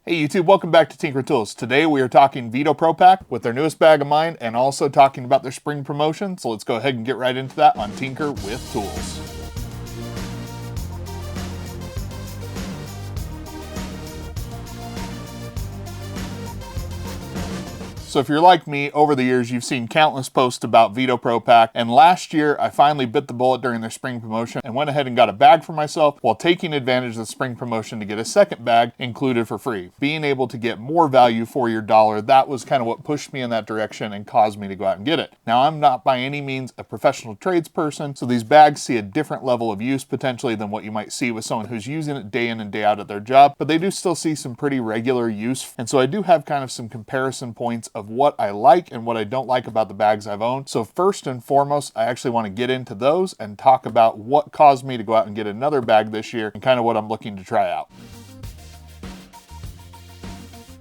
Hey YouTube, welcome back to Tinker Tools. Today we are talking Veto Pro Pac with their newest bag of mine and also talking about their spring promotion. So let's go ahead and get right into that on Tinker with Tools. So if you're like me, over the years you've seen countless posts about Veto Pro Pac, and last year I finally bit the bullet during their spring promotion and went ahead and got a bag for myself while taking advantage of the spring promotion to get a second bag included for free. Being able to get more value for your dollar, that was kind of what pushed me in that direction and caused me to go out and get it. Now I'm not by any means a professional tradesperson, so these bags see a different level of use potentially than what you might see with someone who's using it day in and day out at their job, but they do still see some pretty regular use, and so I do have kind of some comparison points of what I like and what I don't like about the bags I've owned. So first and foremost, I actually want to get into those and talk about what caused me to go out and get another bag this year and kind of what I'm looking to try out.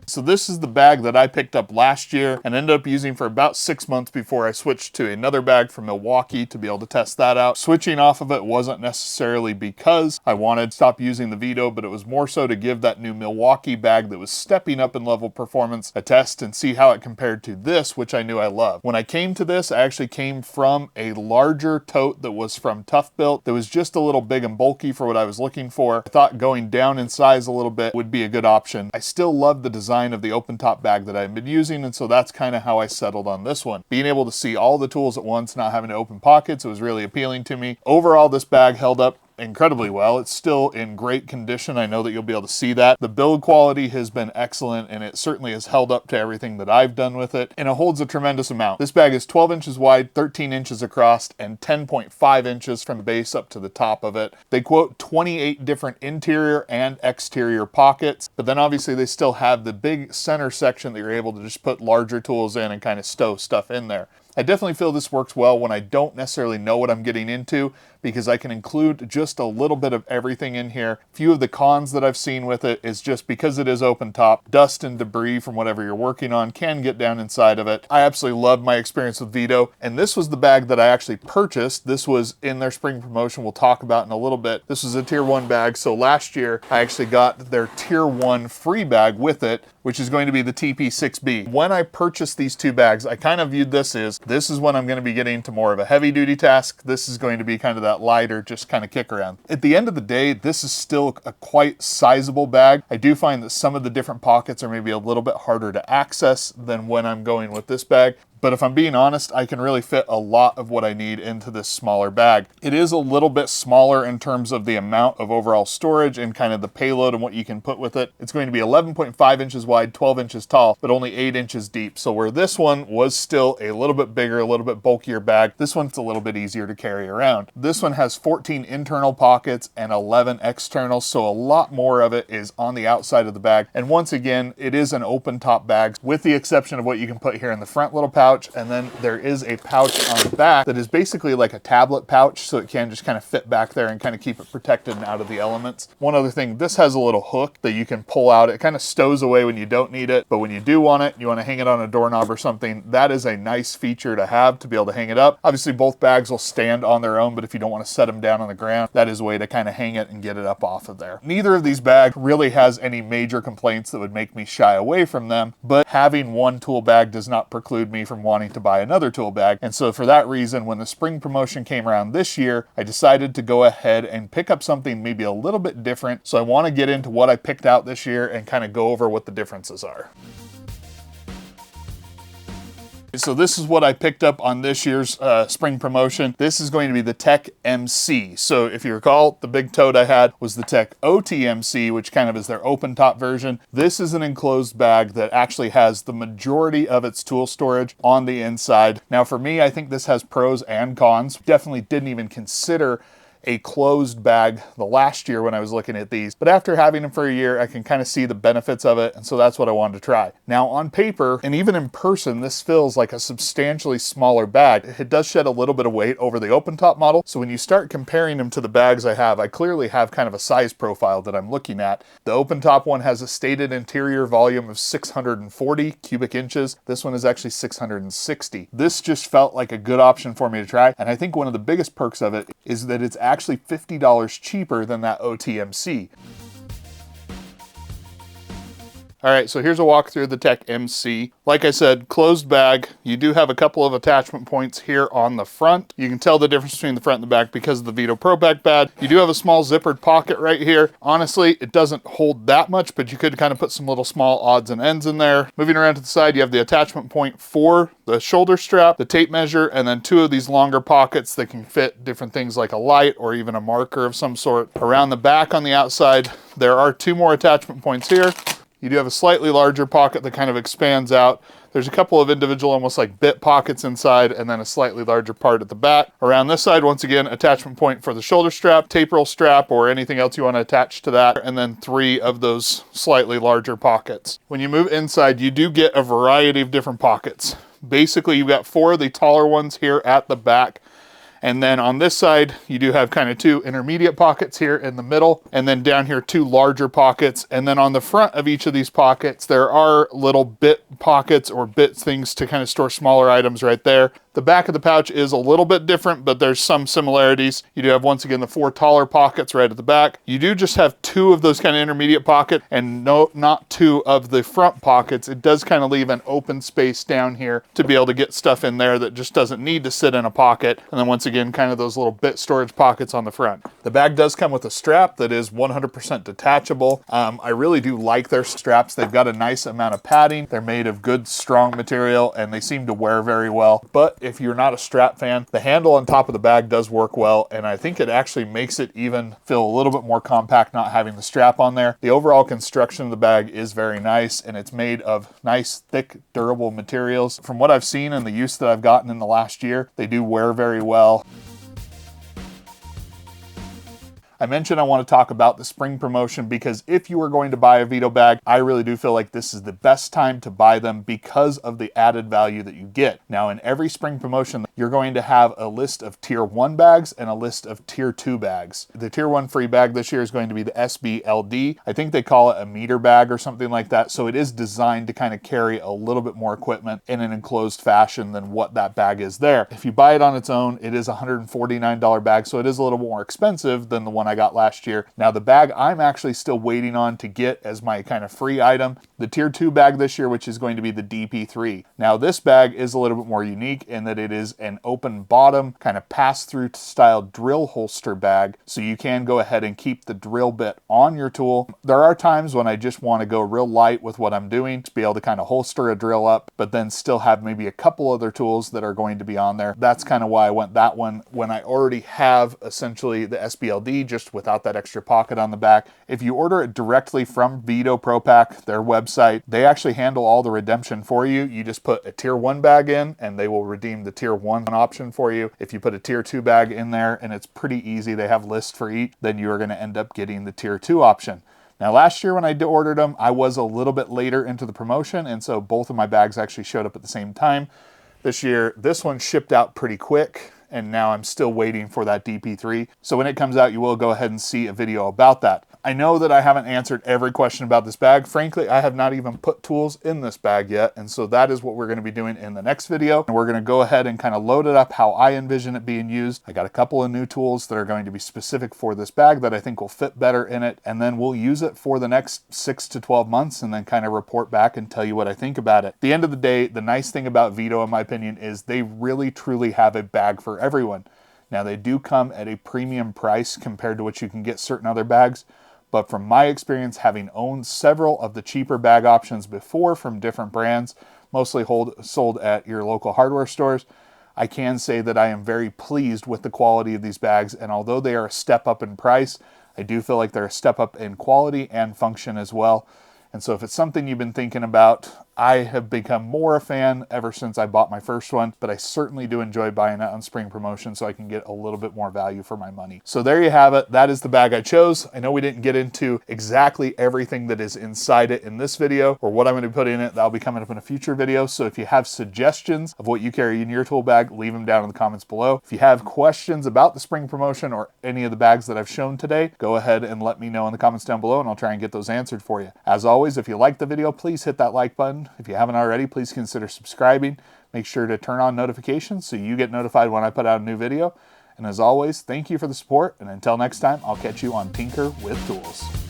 So this is the bag that I picked up last year and ended up using for about 6 months before I switched to another bag from Milwaukee to be able to test that out. Switching off of it wasn't necessarily because I wanted to stop using the Veto, but it was more so to give that new Milwaukee bag that was stepping up in level performance a test and see how it compared to this, which I knew I loved. When I came to this, I actually came from a larger tote that was from Tough Built that was just a little big and bulky for what I was looking for. I thought going down in size a little bit would be a good option. I still love the design of the open top bag that I've been using, and so that's kind of how I settled on this one. Being able to see all the tools at once, not having to open pockets, it was really appealing to me. Overall, this bag held up incredibly well. It's still in great condition. I know that you'll be able to see that. The build quality has been excellent, and it certainly has held up to everything that I've done with it, and it holds a tremendous amount. This bag is 12 inches wide, 13 inches across, and 10.5 inches from the base up to the top of it. They quote 28 different interior and exterior pockets, but then obviously they still have the big center section that you're able to just put larger tools in and kind of stow stuff in there. I definitely feel this works well when I don't necessarily know what I'm getting into, because I can include just a little bit of everything in here. A few of the cons that I've seen with it is just because it is open top, dust and debris from whatever you're working on can get down inside of it. I absolutely loved my experience with Veto, and this was the bag that I actually purchased. This was in their spring promotion we'll talk about in a little bit. This was a tier 1 bag, so last year I actually got their tier 1 free bag with it, which is going to be the TP6B. When I purchased these two bags, I kind of viewed this as, this is when I'm going to be getting to more of a heavy duty task. This is going to be kind of that lighter, just kind of kick around. At the end of the day, this is still a quite sizable bag. I do find that some of the different pockets are maybe a little bit harder to access than when I'm going with this bag. But if I'm being honest, I can really fit a lot of what I need into this smaller bag. It is a little bit smaller in terms of the amount of overall storage and kind of the payload and what you can put with it. It's going to be 11.5 inches wide, 12 inches tall, but only 8 inches deep. So where this one was still a little bit bigger, a little bit bulkier bag, this one's a little bit easier to carry around. This one has 14 internal pockets and 11 external, so a lot more of it is on the outside of the bag. And once again, it is an open top bag, with the exception of what you can put here in the front little pouch. And then there is a pouch on the back that is basically like a tablet pouch, so it can just kind of fit back there and kind of keep it protected and out of the elements. One other thing, this has a little hook that you can pull out. It kind of stows away when you don't need it, but when you do want it, you want to hang it on a doorknob or something, that is a nice feature to have, to be able to hang it up. Obviously both bags will stand on their own, but if you don't want to set them down on the ground, that is a way to kind of hang it and get it up off of there. Neither of these bags really has any major complaints that would make me shy away from them, but having one tool bag does not preclude me from wanting to buy another tool bag. And so for that reason, when the spring promotion came around this year, I decided to go ahead and pick up something maybe a little bit different. So I want to get into what I picked out this year and kind of go over what the differences are. So this is what I picked up on this year's spring promotion. This is going to be the Tech MC. So if you recall, the big tote I had was the Tech OTMC, which kind of is their open top version. This is an enclosed bag that actually has the majority of its tool storage on the inside. Now for me, I think this has pros and cons. Definitely didn't even consider a closed bag the last year when I was looking at these, but after having them for a year, I can kind of see the benefits of it, and so that's what I wanted to try. Now on paper, and even in person, this feels like a substantially smaller bag. It does shed a little bit of weight over the open top model, so when you start comparing them to the bags I have, I clearly have kind of a size profile that I'm looking at. The open top one has a stated interior volume of 640 cubic inches. This one is actually 660. This just felt like a good option for me to try, and I think one of the biggest perks of it is that it's actually $50 cheaper than that OTMC. All right, so here's a walkthrough of the Tech MC. Like I said, closed bag. You do have a couple of attachment points here on the front. You can tell the difference between the front and the back because of the Veto Pro Pac pad. You do have a small zippered pocket right here. Honestly, it doesn't hold that much, but you could kind of put some little small odds and ends in there. Moving around to the side, you have the attachment point for the shoulder strap, the tape measure, and then two of these longer pockets that can fit different things like a light or even a marker of some sort. Around the back on the outside, there are two more attachment points here. You do have a slightly larger pocket that kind of expands out. There's a couple of individual almost like bit pockets inside and then a slightly larger part at the back. Around this side, once again, attachment point for the shoulder strap, tape roll strap, or anything else you want to attach to that, and then three of those slightly larger pockets. When you move inside, you do get a variety of different pockets. Basically, you've got four of the taller ones here at the back. And then on this side, you do have kind of two intermediate pockets here in the middle, and then down here, two larger pockets. And then on the front of each of these pockets, there are little bit pockets or bit things to kind of store smaller items right there. The back of the pouch is a little bit different, but there's some similarities. You do have, once again, the four taller pockets right at the back. You do just have two of those kind of intermediate pockets and not two of the front pockets. It does kind of leave an open space down here to be able to get stuff in there that just doesn't need to sit in a pocket. And then once again, kind of those little bit storage pockets on the front. The bag does come with a strap that is 100% detachable. I really do like their straps. They've got a nice amount of padding. They're made of good, strong material, and they seem to wear very well. But if you're not a strap fan, the handle on top of the bag does work well, and I think it actually makes it even feel a little bit more compact not having the strap on there. The overall construction of the bag is very nice, and it's made of nice, thick, durable materials. From what I've seen and the use that I've gotten in the last year, they do wear very well. I mentioned I want to talk about the spring promotion because if you are going to buy a Veto bag, I really do feel like this is the best time to buy them because of the added value that you get. Now, in every spring promotion, you're going to have a list of tier 1 bags and a list of tier 2 bags. The tier 1 free bag this year is going to be the SBLD. I think they call it a meter bag or something like that. So it is designed to kind of carry a little bit more equipment in an enclosed fashion than what that bag is there. If you buy it on its own, it is a $149 bag. So it is a little bit more expensive than the one I got last year. Now, the bag I'm actually still waiting on to get as my kind of free item, the tier 2 bag this year, which is going to be the DP3. Now, this bag is a little bit more unique in that it is an open bottom kind of pass-through style drill holster bag, so you can go ahead and keep the drill bit on your tool. There are times when I just want to go real light with what I'm doing to be able to kind of holster a drill up, but then still have maybe a couple other tools that are going to be on there. That's kind of why I went that one when I already have essentially the SBLD just without that extra pocket on the back. If you order it directly from Veto Pro Pac, their website, they actually handle all the redemption for you. You just put a tier 1 bag in and they will redeem the tier 1 option for you. If you put a tier 2 bag in there, and it's pretty easy, they have lists for each, then you are going to end up getting the tier 2 option. Now, last year when I ordered them, I was a little bit later into the promotion, and so both of my bags actually showed up at the same time. This year, this one shipped out pretty quick, and now I'm still waiting for that DP3. So when it comes out, you will go ahead and see a video about that. I know that I haven't answered every question about this bag. Frankly, I have not even put tools in this bag yet, and so that is what we're going to be doing in the next video. And we're going to go ahead and kind of load it up how I envision it being used. I got a couple of new tools that are going to be specific for this bag that I think will fit better in it, and then we'll use it for the next 6 to 12 months and then kind of report back and tell you what I think about it. At the end of the day, the nice thing about Veto, in my opinion, is they really truly have a bag for everyone. Now, they do come at a premium price compared to what you can get certain other bags, but from my experience, having owned several of the cheaper bag options before from different brands, mostly sold at your local hardware stores, I can say that I am very pleased with the quality of these bags, and although they are a step up in price, I do feel like they're a step up in quality and function as well. And so if it's something you've been thinking about, I have become more a fan ever since I bought my first one, but I certainly do enjoy buying it on spring promotion so I can get a little bit more value for my money. So there you have it. That is the bag I chose. I know we didn't get into exactly everything that is inside it in this video or what I'm going to put in it. That'll be coming up in a future video. So if you have suggestions of what you carry in your tool bag, leave them down in the comments below. If you have questions about the spring promotion or any of the bags that I've shown today, go ahead and let me know in the comments down below and I'll try and get those answered for you. As always, if you liked the video, please hit that like button. If you haven't already, please consider subscribing. Make sure to turn on notifications so you get notified when I put out a new video. And as always, thank you for the support. And until next time, I'll catch you on Tinker with Tools.